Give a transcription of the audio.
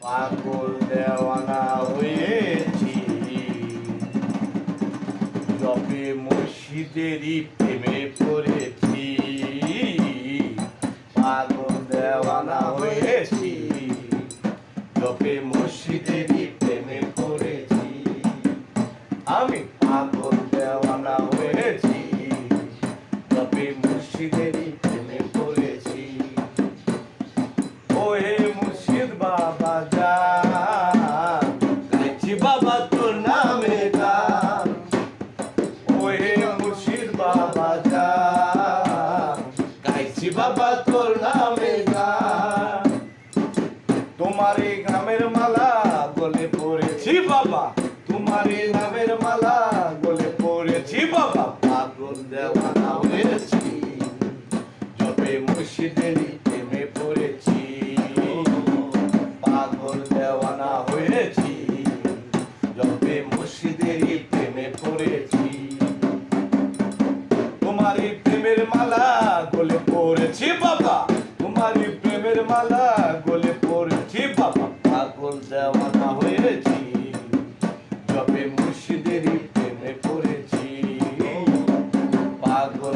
পাগল দেওয়ানা হয়েছি, জবে মুর্শিদেরই প্রেমে পড়েছি। পাগল দেওয়ানা হয়েছি, জবে মুর্শিদেরই প্রেমে পড়েছি। আমি পাগল দেওয়ানা হয়েছি, জবে মুর্শিদেরই প্রেমে পড়েছি। ওহে মুর্শিদ বাবা জান, গাইছি বাবা তোর নামে গান। ওহে মুর্শিদ বাবা জান, গাইছি বাবা তোর নামে গান। তোমার এই গ্রামের মালা গলে পড়েছি বাবা, তোমার এই নামের মালা গলে পড়েছি বাবা। পাগল দেওয়ানা হয়েছি, জবে মুর্শিদেরই প্রেমে পড়েছি। পাগল দেওয়ানা হয়েছি, জবে মুর্শিদেরই প্রেমে পড়েছি। তোমারই প্রেমের মালা গলে পড়েছি বাবা, তোমারই প্রেমের মালা গলে পড়েছি বাবা। পাগল দেওয়ানা হয়েছি, জবে মুর্শিদেরই প্রেমে পড়েছি। পাগল